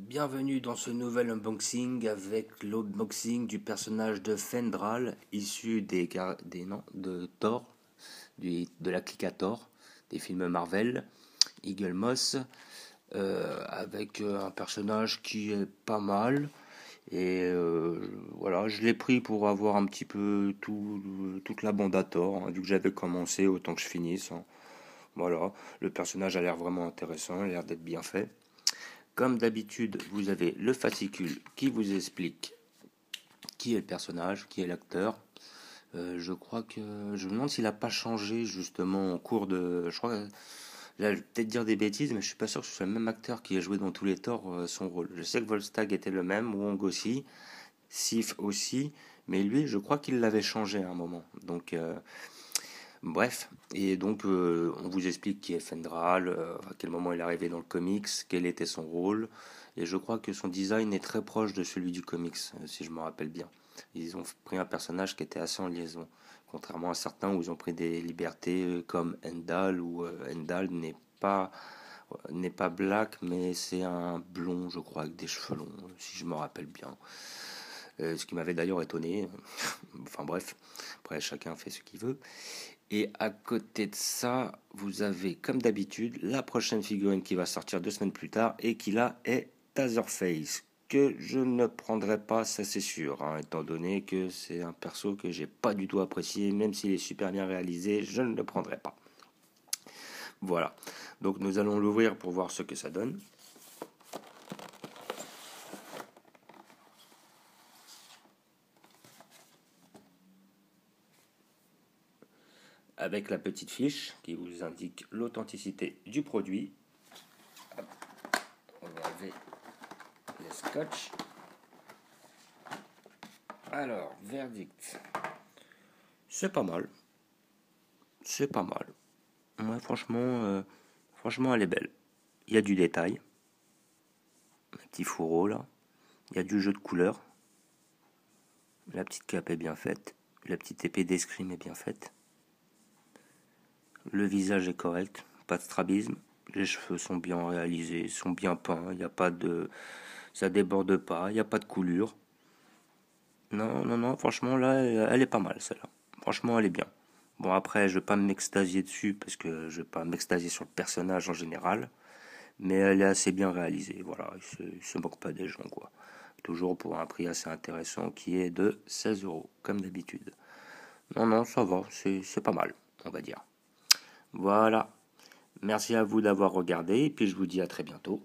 Bienvenue dans ce nouvel unboxing avec l'unboxing du personnage de Fendral issu de Thor, de la clique à Thor, des films Marvel, Eagle Moss, avec un personnage qui est pas mal. Et voilà, je l'ai pris pour avoir un petit peu toute la bande à Thor, hein, vu que j'avais commencé, autant que je finisse, hein. Voilà, le personnage a l'air vraiment intéressant, il a l'air d'être bien fait. Comme d'habitude, vous avez le fascicule qui vous explique qui est le personnage, qui est l'acteur. Je crois que je me demande s'il n'a pas changé justement en cours de. Je crois que là, je vais peut-être dire des bêtises, mais je suis pas sûr que ce soit le même acteur qui a joué dans tous les Thor son rôle. Je sais que Volstagg était le même, Wong aussi, Sif aussi, mais lui, je crois qu'il l'avait changé à un moment. Donc bref, et donc on vous explique qui est Fendral, à quel moment il est arrivé dans le comics, quel était son rôle, et je crois que son design est très proche de celui du comics, si je me rappelle bien. Ils ont pris un personnage qui était assez en liaison, contrairement à certains où ils ont pris des libertés comme Endal, où Endal n'est pas black, mais c'est un blond, je crois, avec des cheveux longs, si je me rappelle bien. Ce qui m'avait d'ailleurs étonné. Enfin bref, après chacun fait ce qu'il veut. Et à côté de ça, vous avez comme d'habitude la prochaine figurine qui va sortir 2 semaines plus tard et qui là est Taserface, que je ne prendrai pas, ça c'est sûr, hein, étant donné que c'est un perso que j'ai pas du tout apprécié, même s'il est super bien réalisé, je ne le prendrai pas. Voilà, donc nous allons l'ouvrir pour voir ce que ça donne. Avec la petite fiche qui vous indique l'authenticité du produit. Hop, on va enlever les scotch. Alors, verdict. C'est pas mal. C'est pas mal. Ouais, franchement, elle est belle. Il y a du détail. Un petit fourreau là. Il y a du jeu de couleurs. La petite cape est bien faite. La petite épée d'escrime est bien faite. Le visage est correct. Pas de strabisme. Les cheveux sont bien réalisés, sont bien peints. Il n'y a pas de. Ça déborde pas. Il n'y a pas de coulure. Non. Franchement, là, elle est pas mal celle-là. Franchement, elle est bien. Bon, après, je vais pas m'extasier dessus parce que je vais pas m'extasier sur le personnage en général. Mais elle est assez bien réalisée. Voilà, il se moque pas des gens, quoi. Toujours pour un prix assez intéressant qui est de 16 €, comme d'habitude. Non, ça va, c'est pas mal, on va dire. Voilà. Merci à vous d'avoir regardé et puis je vous dis à très bientôt.